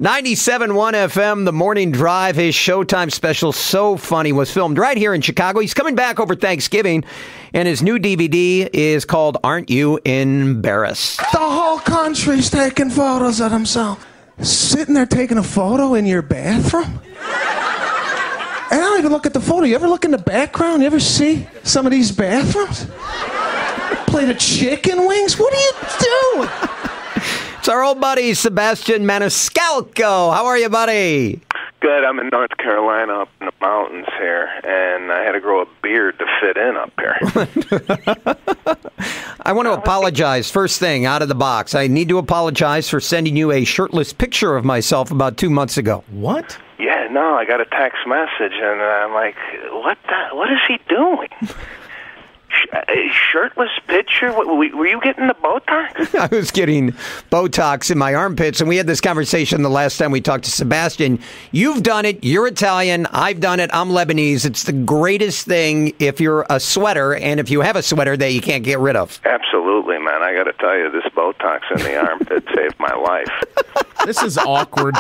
97.1 FM, The Morning Drive, his Showtime special, So Funny, was filmed right here in Chicago. He's coming back over Thanksgiving, and his new DVD is called Aren't You Embarrassed? The whole country's taking photos of themselves. Sitting there taking a photo in your bathroom? And I don't even look at the photo. You ever look in the background? You ever see some of these bathrooms? Plate of chicken wings? What are you doing? It's our old buddy, Sebastian Maniscalco. How are you, buddy? Good. I'm in North Carolina up in the mountains here, and I had to grow a beard to fit in up here. I want to apologize, first thing, out of the box. I need to apologize for sending you a shirtless picture of myself about 2 months ago. What? Yeah, no, I got a text message, and I'm like, what is he doing? A shirtless picture? Were you getting the Botox? I was getting Botox in my armpits, and we had this conversation the last time we talked to Sebastian. You've done it. You're Italian. I've done it. I'm Lebanese. It's the greatest thing if you're a sweater, and if you have a sweater that you can't get rid of. Absolutely, man. I got to tell you, this Botox in the armpit saved my life. This is awkward.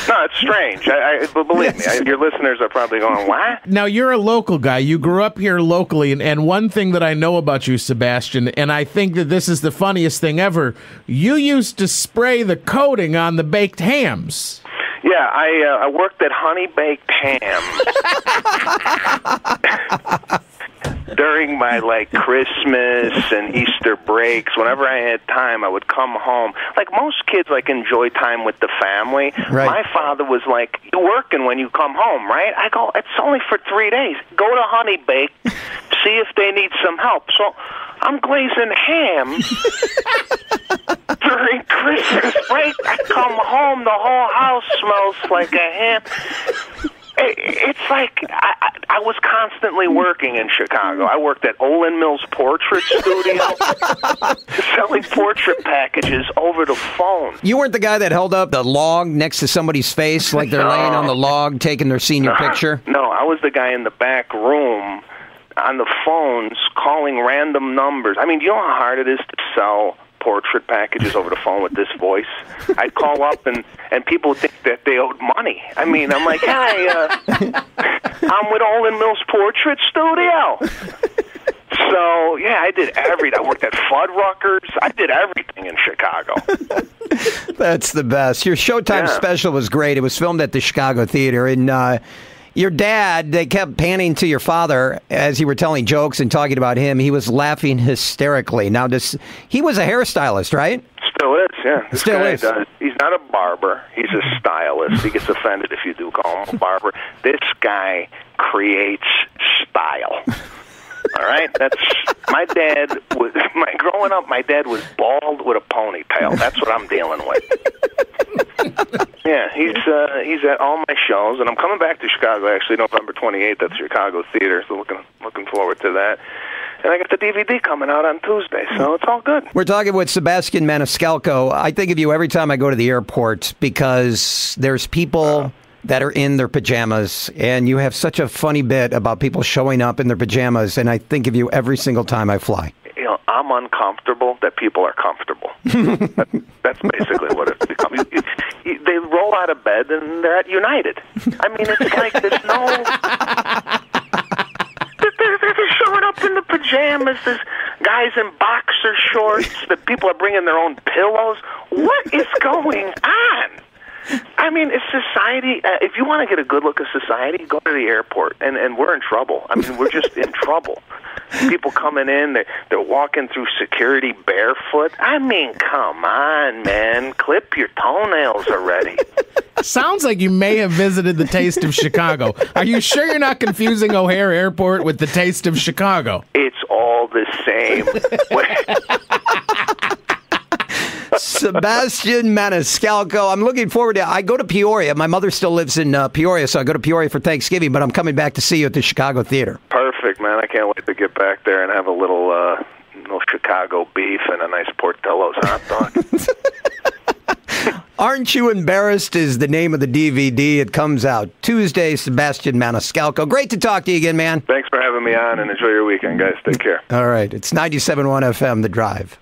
No, it's strange. But believe me, your listeners are probably going, what? Now, you're a local guy. You grew up here locally, and one thing that I know about you, Sebastian, and I think that this is the funniest thing ever, you used to spray the coating on the baked hams. Yeah, I worked at Honey Baked Ham. During my, Christmas and Easter breaks, whenever I had time, I would come home. Like most kids, enjoy time with the family. Right. My father was like, you're working when you come home, right? I go, it's only for 3 days. Go to Honey Bake, see if they need some help. So I'm glazing ham during Christmas break. I come home, the whole house smells like a ham. It's like I was constantly working in Chicago. I worked at Olin Mills Portrait Studio, selling portrait packages over the phone. You weren't the guy that held up the log next to somebody's face like they're laying on the log taking their senior picture? No, I was the guy in the back room on the phones calling random numbers. I mean, do you know how hard it is to sell portrait packages over the phone with this voice? I'd call up and people would think that they owed money. I mean, I'm like, hey, I'm with Olin Mills Portrait Studio. So, yeah, I did everything. I worked at Fuddruckers. I did everything in Chicago. That's the best. Your Showtime special was great. It was filmed at the Chicago Theater, and your dad, they kept panning to your father as you were telling jokes and talking about him. He was laughing hysterically. Now, he was a hairstylist, right? Still is, yeah. This Still guy is. He's not a barber. He's a stylist. He gets offended if you do call him a barber. This guy creates style. All right? That's my dad. Growing up, my dad was bald with a ponytail. That's what I'm dealing with. Yeah, he's at all my shows, and I'm coming back to Chicago actually November 28th at the Chicago Theater. So looking forward to that. And I got the DVD coming out on Tuesday, so it's all good. We're talking with Sebastian Maniscalco. I think of you every time I go to the airport because there's people that are in their pajamas, and you have such a funny bit about people showing up in their pajamas, and I think of you every single time I fly. You know, I'm uncomfortable that people are comfortable. That's basically what it's become. They roll out of bed and they're at United. I mean, it's like there's no... They're showing up in the pajamas. There's guys in boxer shorts. The people are bringing their own pillows. What is going on? I mean, it's society. If you want to get a good look at society, go to the airport, and we're in trouble. I mean, we're just in trouble. People coming in, they're walking through security barefoot. I mean, come on, man. Clip your toenails already. Sounds like you may have visited the Taste of Chicago. Are you sure you're not confusing O'Hare Airport with the Taste of Chicago? It's all the same. Sebastian Maniscalco. I'm looking forward to I go to Peoria. My mother still lives in Peoria, so I go to Peoria for Thanksgiving, but I'm coming back to see you at the Chicago Theater. Perfect, man. I can't wait to get back there and have a little Chicago beef and a nice Portillo's hot dog. Aren't You Embarrassed is the name of the DVD. It comes out Tuesday. Sebastian Maniscalco. Great to talk to you again, man. Thanks for having me on, and enjoy your weekend, guys. Take care. All right. It's 97.1 FM, The Drive.